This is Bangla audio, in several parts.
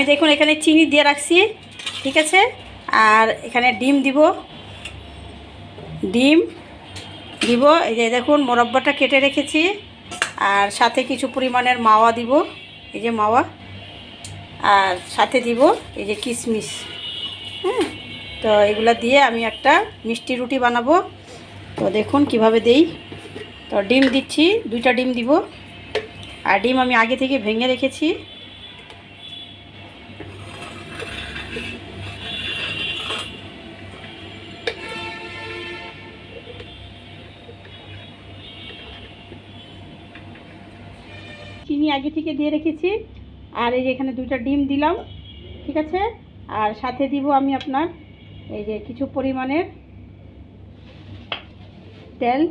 দেখুন এখানে চিনি দিয়ে রাখছি, ঠিক আছে। আর এখানে ডিম দিব, ডিম দিব। এই যে দেখুন মোরব্বাটা কেটে রেখেছি, আর সাথে কিছু পরিমাণের মাওয়া দিব, এই যে মাওয়া। আর সাথে দিব এই যে কিশমিশ। হ্যাঁ, তো এগুলা দিয়ে আমি একটা মিষ্টি রুটি বানাবো। তো দেখুন কিভাবে দেই। তো ডিম দিচ্ছি, 2টা ডিম দিব। আর ডিম আমি আগে থেকে ভেঙে রেখেছি। চিনি আগে থেকে দিয়ে রেখেছি। আর এই যে এখানে 2টা ডিম দিলাম, ঠিক আছে। আর সাথে দিব আমি আপনার এই যে কিছু পরিমাণের তেল।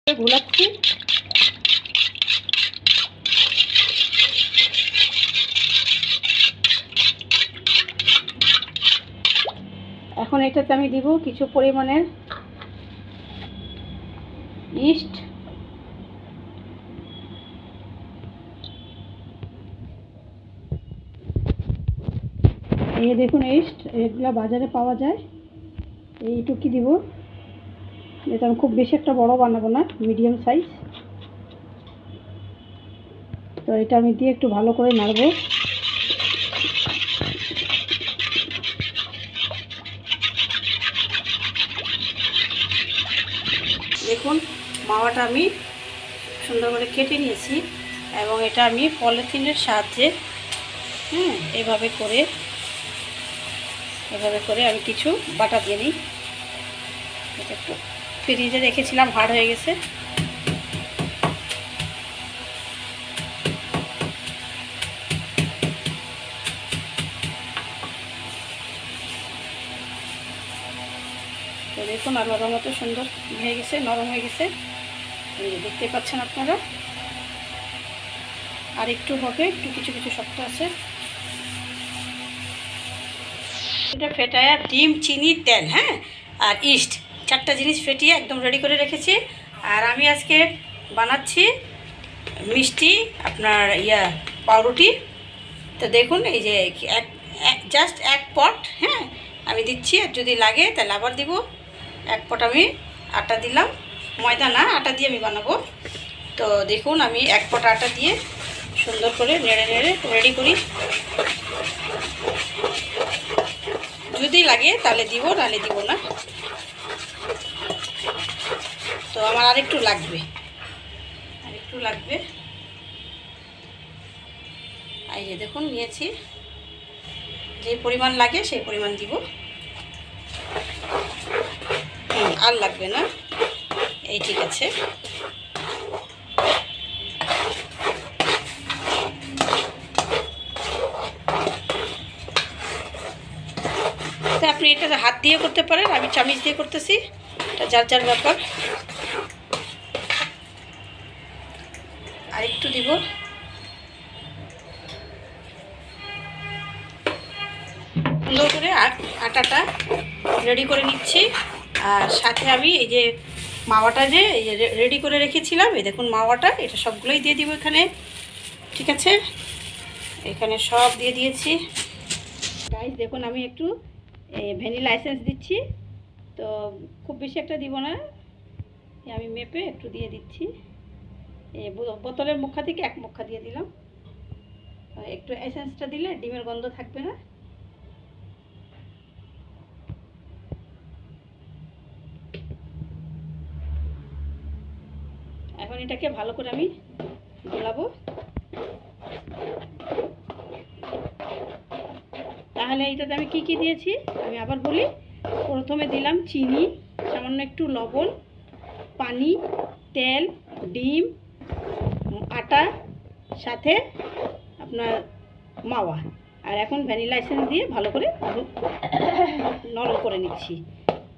ঘোলাচ্ছি। এখন এটাতে আমি দিব কিছু পরিমাণের ইস্ট। এই দেখুন ইস্ট, এগুলো বাজারে পাওয়া যায়। এইটুকু দিব, এটা আমি খুব বেশি একটা বড় বানাবো না, মিডিয়াম সাইজ। তো এটা আমি দিয়ে একটু ভালো করে নাড়বো। দেখুন মাওয়াটা আমি সুন্দর করে কেটে নিয়েছি, এবং এটা আমি পলিথিনের সাহায্যে এভাবে করে আমি কিছু বাটা দিয়ে নিই। এটা একটু ফ্রিজে রেখেছিলাম, হার্ড হয়ে গেছে। তো দেখুন আলুর মতো সুন্দর হয়ে গেছে, নরম হয়ে গেছে, দেখতে পাচ্ছেন আপনারা। আর একটু হবে, একটু কিছু কিছু শক্ত আছে। এটা ফেটায়া ডিম, চিনি, তেল, হ্যাঁ, আর ইস্ট, 4টা জিনিস ফেটিয়ে একদম রেডি করে রেখেছি। আর আমি আজকে বানাচ্ছি মিষ্টি আপনার পাউরুটি। তো দেখুন এই যে জাস্ট 1 পট, হ্যাঁ, আমি দিচ্ছি। আর যদি লাগে তাহলে আবার দিব। 1 পট আমি আটা দিলাম, ময়দা না, আটা দিয়ে আমি বানাবো। তো দেখুন আমি 1 পট আটা দিয়ে সুন্দর করে নেড়ে নেড়ে রেডি করি। যদি লাগে তাহলে দিব, নাহলে দিব না। তো আমার আরেকটু লাগবে। এই যে দেখুন নিয়েছি, যে পরিমাণ লাগে সেই পরিমাণ দিব। আর লাগবে না, এই ঠিক আছে। তো আপনি এটা হাত দিয়ে করতে পারেন, আমি চামচ দিয়ে করতেছি, এটা যার যার ব্যাপার। আর একটু দিব। সুন্দর করে আটাটা রেডি করে নিচ্ছি। আর সাথে আমি এই যে মাওয়াটা যে রেডি করে রেখেছিলাম, এই দেখুন মাওয়াটা, এটা সবগুলোই দিয়ে দিব এখানে, ঠিক আছে। এখানে সব দিয়ে দিয়েছি। গাইস দেখুন আমি একটু ভ্যানিলা এসেন্স দিচ্ছি। তো খুব বেশি একটা দিব না, আমি মেপে একটু দিয়ে দিচ্ছি। বোতলের মুখা থেকে 1 মুখা দিয়ে দিলাম। একটু এসেন্সটা দিলে ডিমের গন্ধ থাকবে না। এখন এটাকে ভালো করে আমি গোলাবো। তাহলে এইটাতে আমি কি কি দিয়েছি আমি আবার বলি। প্রথমে দিলাম চিনি, সামান্য একটু লবণ, পানি, তেল, ডিম, আটা, সাথে আপনার মাওয়া। আর এখন ভ্যানিলা এসেন্স দিয়ে ভালো করে নরম করে নিচ্ছি।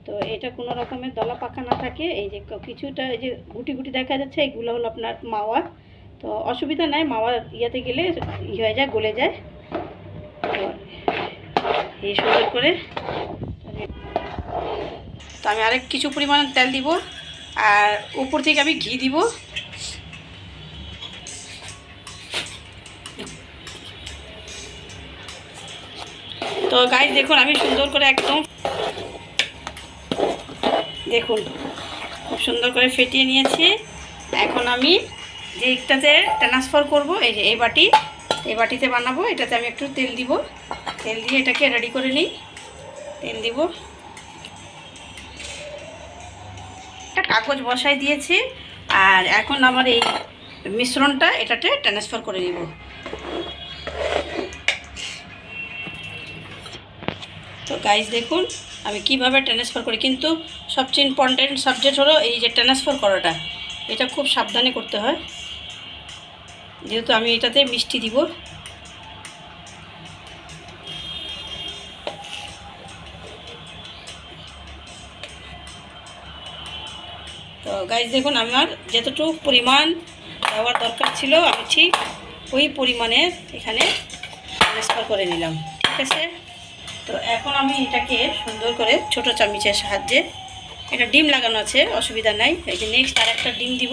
তো এটা কোনো রকমের দলা পাকা না থাকে। এই যে কিছুটা এই যে গুটি গুটি দেখা যাচ্ছে, এগুলো হলো আপনার মাওয়া। তো অসুবিধা নাই, মাওয়া ইয়াতে গেলে হয়ে যায়, গলে যায়। এই সুন্দর করে তো আমি আরেক কিছু পরিমাণ তেল দিব, আর উপর থেকে আমি ঘি দিব। তো গাইস দেখুন আমি সুন্দর করে একদম দেখুন খুব সুন্দর করে ফেটিয়ে নিয়েছি। এখন আমি যে একটাতে ট্রান্সফার করব, এই যে এই বাটিতে বানাবো, এটাতে আমি একটু তেল দিব। তেল দিয়ে এটাকে রেডি করে নিই। তেল দিব, একটা কাগজ বসাই দিয়েছি, আর এখন আমার এই মিশ্রণটা এটাতে ট্রান্সফার করে নিব। তো গাইস দেখুন আমি কিভাবে ট্রান্সফার করি, কিন্তু সবচেয়ে ইম্পর্ট্যান্ট সাবজেক্ট হলো এই যে ট্রান্সফার করাটা। এটা খুব সাবধানে করতে হয়, যেহেতু আমি এটাতে মিষ্টি দিব। তো গাইস দেখুন আমার যতটুকু পরিমাণ দেওয়ার দরকার ছিল আমি ঠিক ওই পরিমাণে এখানে ট্রান্সফার করে নিলাম, ঠিক আছে। তো এখন আমি এটাকে সুন্দর করে ছোট চামচের সাহায্যে, এটা ডিম লাগানো আছে অসুবিধা নাই, এই যে নেক্সট আর একটা ডিম দিব,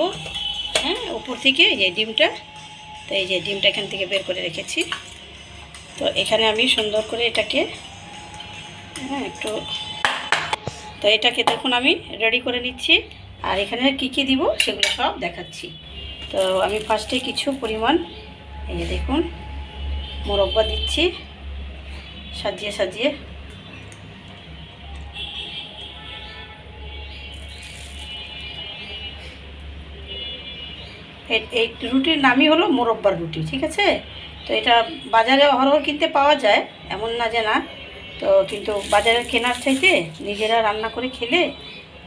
হ্যাঁ উপর থেকে এই যে ডিমটা। তো এই যে ডিমটা এখান থেকে বের করে রেখেছি। তো এখানে আমি সুন্দর করে এটাকে একটু, তো এটাকে দেখুন আমি রেডি করে নিচ্ছি, আর এখানে কি কি দিব সেগুলো সব দেখাচ্ছি। তো আমি ফার্স্টে কিছু পরিমাণ এই যে দেখুন মোরব্বা দিচ্ছি সাজিয়ে সাজিয়ে। এই রুটির নামই হলো মোরব্বার রুটি, ঠিক আছে। তো এটা বাজারে অহরহ কিনতে পাওয়া যায়, এমন না যে না। তো কিন্তু বাজারে কেনার চাইতে নিজেরা রান্না করে খেলে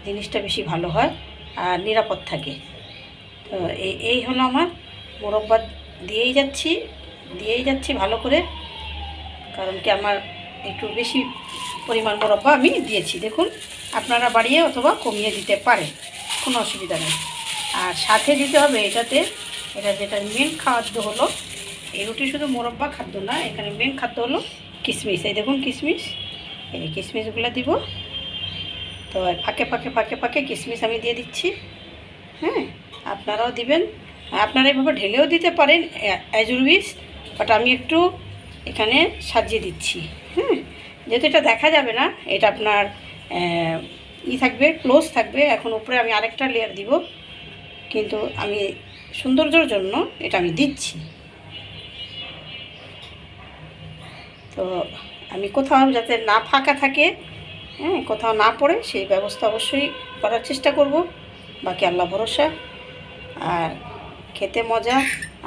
জিনিসটা বেশি ভালো হয় আর নিরাপদ থাকে। তো এই হলো আমার মোরব্বা দিয়েই যাচ্ছি ভালো করে, কারণ কি আমার একটু বেশি পরিমাণ মোরব্বা আমি দিয়েছি। দেখুন আপনারা বাড়িয়ে অথবা কমিয়ে দিতে পারেন, কোনো অসুবিধা নেই। আর সাথে দিতে হবে এটাতে, এটা যেটা মেন খাদ্য হলো, এই রুটি শুধু মোরব্বা খাদ্য না, এখানে মেন খাদ্য হলো কিশমিশ। এই দেখুন কিশমিশ, এই কিশমিশগুলো দিব। তো ফাঁকে ফাঁকে ফাঁকে ফাঁকে কিশমিশ আমি দিয়ে দিচ্ছি, হ্যাঁ আপনারাও দিবেন। আপনারা এভাবে ঢেলেও দিতে পারেন অ্যাজ ইউ উইশ, বাট আমি একটু এখানে সাজিয়ে দিচ্ছি, হ্যাঁ যেহেতু এটা দেখা যাবে না, এটা আপনার থাকবে, ক্লোজ থাকবে। এখন উপরে আমি আরেকটা লেয়ার দিব, কিন্তু আমি সৌন্দর্যের জন্য এটা আমি দিচ্ছি। তো আমি কোথাও যাতে না ফাঁকা থাকে, হ্যাঁ কোথাও না পড়ে সেই ব্যবস্থা অবশ্যই করার চেষ্টা করব। বাকি আল্লাহ ভরসা। আর খেতে মজা,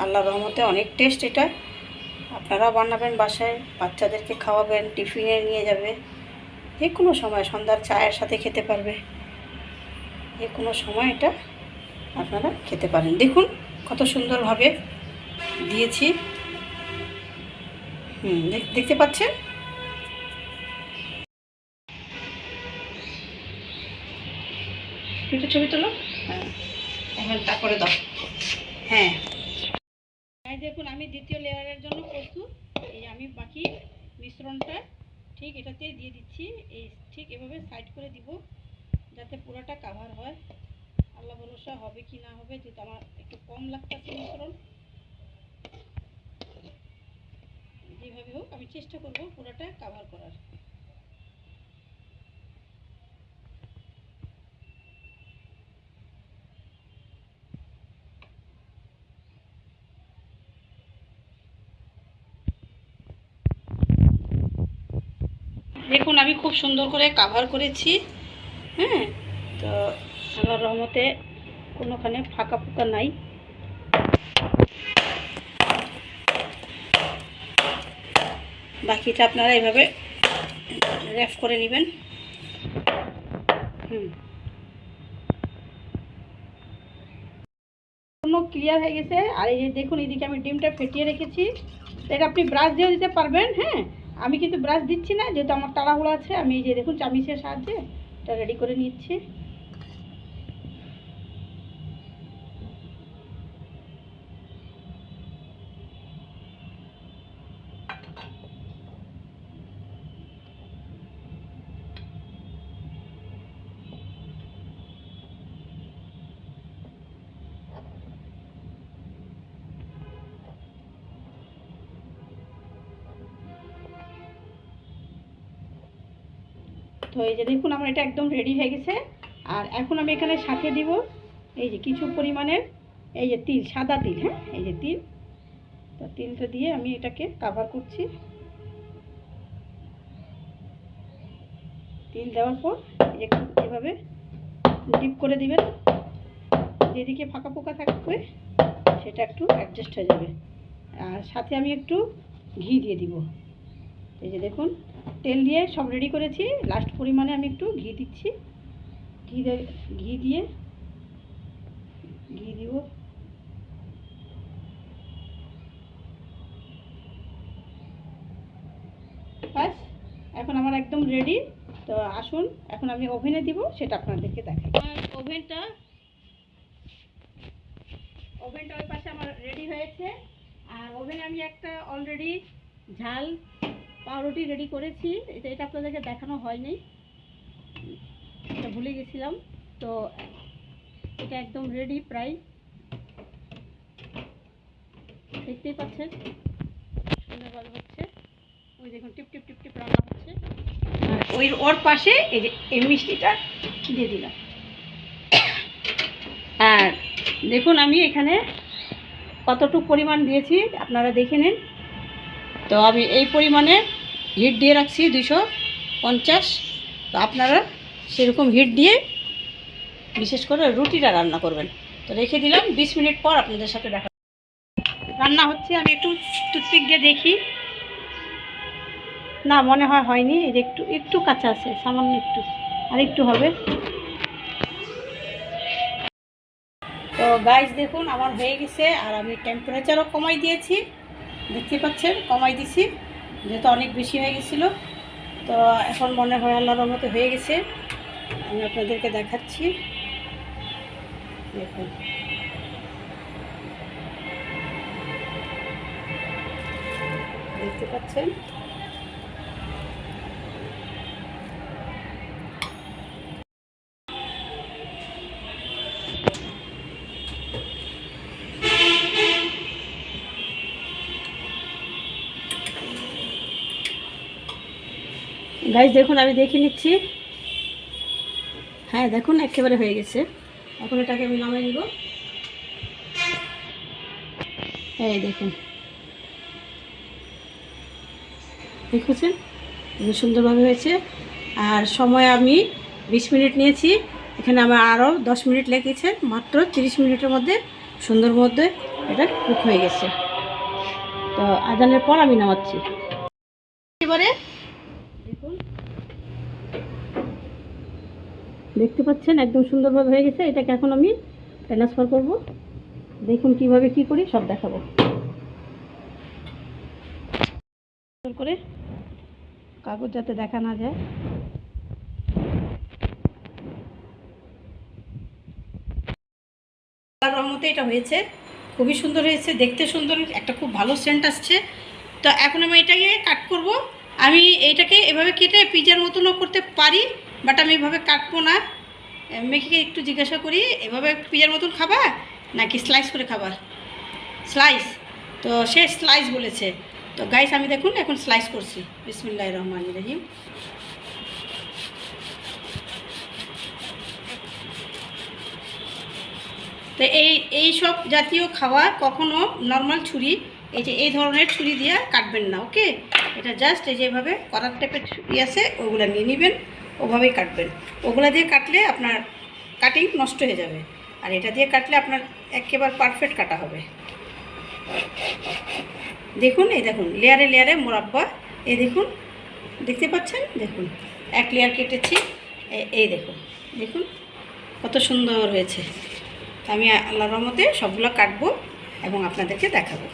আল্লাহর রহমতে অনেক টেস্ট এটা। আপনারাও বানাবেন বাসায়, বাচ্চাদেরকে খাওয়াবেন, টিফিনে নিয়ে যাবে, যে কোনো সময় সন্ধ্যার চায়ের সাথে খেতে পারবে, যে কোনো সময় এটা আপনারা খেতে পারেন। দেখুন কত সুন্দরভাবে দিয়েছি, দেখতে পাচ্ছেন। একটা ছবি তোলো, হ্যাঁ এখন তারপরে দাও। হ্যাঁ দেখুন আমি দ্বিতীয় লেয়ারের জন্য প্রস্তুত। এই আমি বাকি মিশ্রণটা ঠিক এটাতে দিয়ে দিচ্ছি, এই ঠিক এভাবে সাইড করে দিব যাতে পুরোটা কাভার হয়। আল্লাহ ভরসা হবে কি না হবে, যেহেতু আমার একটু কম লাগতেছে মিশ্রণ। যেভাবে হোক আমি চেষ্টা করব পুরোটা কাভার করার। দেখুন আমি খুব সুন্দর করে কাভার করেছি, হ্যাঁ। তো আল্লাহর রহমতে কোনোখানে ফাঁকা ফুকা নাই। বাকিটা আপনারা এইভাবে র্যাপ করে নেবেন। ক্লিয়ার হয়ে গেছে। আর এই যে দেখুন এইদিকে আমি ডিমটা ফেটিয়ে রেখেছি, এটা আপনি ব্রাশ দিয়ে দিতে পারবেন, হ্যাঁ আমি কিন্তু ব্রাশ দিচ্ছি না, যেহেতু আমার তাড়াহুড়ো আছে। আমি এই যে দেখুন চামিচের সাহায্যে এটা রেডি করে নিচ্ছি। তো এই যে দেখুন আমার এটা একদম রেডি হয়ে গেছে। আর এখন আমি এখানে সাথে দিব এই যে কিছু পরিমাণের এই যে তিল, সাদা তিল, হ্যাঁ এই যে তিল। তো তিলটা দিয়ে আমি এটাকে কাভার করছি। তিল দেওয়ার পর একটু এভাবে ডিপ করে দিবেন, যেদিকে ফাঁকা ফোঁকা থাকবে সেটা একটু অ্যাডজাস্ট হয়ে যাবে। আর সাথে আমি একটু ঘি দিয়ে দিব। এই যে দেখুন তেল দিয়ে সব রেডি করেছি, লাস্ট পরিমাণে আমি একটু ঘি দিচ্ছি। ঘি দিব। বাস এখন আমার একদম রেডি। তো আসুন এখন আমি ওভেনে দিব, সেটা আপনাদেরকে দেখাই। ওভেনটা ওই পাশে আমার রেডি হয়েছে। আর ওভেনে আমি একটা অলরেডি ঝাল পাউরুটি রেডি করেছি। এটা আপনাদেরকে দেখানো হয়নি, এটা ভুলে গেছিলাম। তো এটা একদম রেডি প্রায়, দেখতেই পাচ্ছেন সুন্দরভাবে হচ্ছে। ওই দেখুন টিপ টিপ টিপ টিপ রান্না হচ্ছে। আর ওর পাশে এই যে এই মিষ্টিটা দিয়ে দিলাম। আর দেখুন আমি এখানে কতটুকু পরিমাণ দিয়েছি আপনারা দেখে নিন। তো আমি এই পরিমাণে হিট দিয়ে রাখছি 250। তো আপনারা সেরকম হিট দিয়ে বিশেষ করে রুটিটা রান্না করবেন। তো রেখে দিলাম, 20 মিনিট পর আপনাদের সাথে দেখা। রান্না হচ্ছে, আমি একটু টুথপিক দিয়ে দেখি। না মনে হয়নি, এই যে একটু কাঁচা আছে, সামান্য একটু, আর একটু হবে। তো গাইস দেখুন আমার হয়ে গেছে। আর আমি টেম্পারেচারও কমাই দিয়েছি, দেখতে পাচ্ছেন কমাই দিছি, যেহেতু অনেক বেশি হয়ে গেছিলো। তো এখন মনে হয় আল্লাহর রহমতে হয়ে গেছে। আমি আপনাদেরকে দেখাচ্ছি, দেখুন দেখতে পাচ্ছেন। গাইস দেখুন আমি দেখে নিচ্ছি। হ্যাঁ দেখুন একেবারে হয়ে গেছে। এখন এটাকে আমি নামিয়ে নিব। এই দেখুন, দেখেছেন সুন্দরভাবে হয়েছে। আর সময় আমি 20 মিনিট নিয়েছি, এখানে আমার আরও 10 মিনিট লেগেছে। মাত্র 30 মিনিটের মধ্যে সুন্দর মধ্যে এটা কুক হয়ে গেছে। তো আজানের পর আমি নামাচ্ছি। এবারে দেখুন, দেখতে পাচ্ছেন একদম সুন্দরভাবে হয়ে গেছে। এটাকে এখন আমি ট্রান্সফার করব। দেখুন কিভাবে কি করি সব দেখাবো। করে কাগজ যাতে দেখা না যায়। আল্লাহর রহমতে এটা হয়েছে, খুবই সুন্দর হয়েছে, দেখতে সুন্দর, একটা খুব ভালো সেন্ট আসছে। তো এখন আমি এটাকে কাট করব। আমি এইটাকে এভাবে কেটে পিজার মতনও করতে পারি, বাট আমি এভাবে কাটবো না। মেয়েকে একটু জিজ্ঞাসা করি, এভাবে পিজার মতন খাবা নাকি স্লাইস করে খাবা? স্লাইস। তো সে স্লাইস বলেছে। তো গাইস আমি দেখুন এখন স্লাইস করছি। বিসমিল্লাহির রহমানির রহিম। তো এই সব জাতীয় খাওয়া কখনো নর্মাল ছুরি, এই যে এই ধরনের ছুরি দিয়ে কাটবেন না, ওকে? এটা জাস্ট এই যেভাবে করার টাইপের ছুরি আছে ওগুলো নিয়ে নেবেন, ওভাবেই কাটবেন। ওগুলো দিয়ে কাটলে আপনার কাটিং নষ্ট হয়ে যাবে, আর এটা দিয়ে কাটলে আপনার একেবারে পারফেক্ট কাটা হবে। দেখুন এই দেখুন লেয়ারে লেয়ারে মোরাব্বা, এই দেখুন দেখতে পাচ্ছেন, দেখুন এক লেয়ার কেটেছি, এই দেখুন দেখুন কত সুন্দর হয়েছে। আমি আল্লাহর রহমতে সবগুলো কাটবো এবং আপনাদেরকে দেখাবো।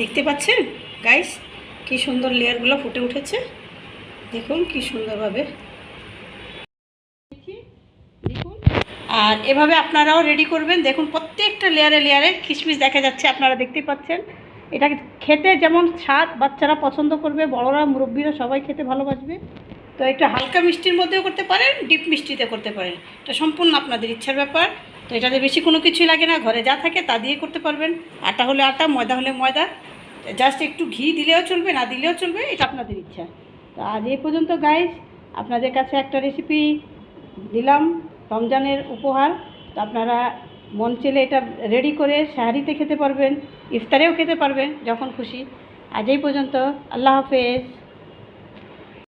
দেখতে পাচ্ছেন গাইস কি সুন্দর লেয়ারগুলো ফুটে উঠেছে, দেখুন কি সুন্দরভাবে। দেখুন আর এভাবে আপনারাও রেডি করবেন। দেখুন প্রত্যেকটা লেয়ারে লেয়ারে কিশমিশ দেখা যাচ্ছে, আপনারা দেখতেই পাচ্ছেন। এটা খেতে যেমন স্বাদ, বাচ্চারা পছন্দ করবে, বড়রা মুরব্বীরা সবাই খেতে ভালোবাসবে। তো এটা হালকা মিষ্টির মধ্যেও করতে পারেন, ডিপ মিষ্টিতে করতে পারেন, এটা সম্পূর্ণ আপনাদের ইচ্ছার ব্যাপার। তো এটাতে বেশি কোনো কিছুই লাগে না, ঘরে যা থাকে তা দিয়ে করতে পারবেন। আটা হলে আটা, ময়দা হলে ময়দা, জাস্ট একটু ঘি দিলেও চলবে, না দিলেও চলবে, এটা আপনাদের ইচ্ছা। তো আজ এই পর্যন্ত গাইস, আপনাদের কাছে একটা রেসিপি দিলাম রমজানের উপহার। তো আপনারা মন চেলে এটা রেডি করে সাহারিতে খেতে পারবেন, ইফতারেও খেতে পারবেন, যখন খুশি। আজ এই পর্যন্ত, আল্লাহ হাফেজ।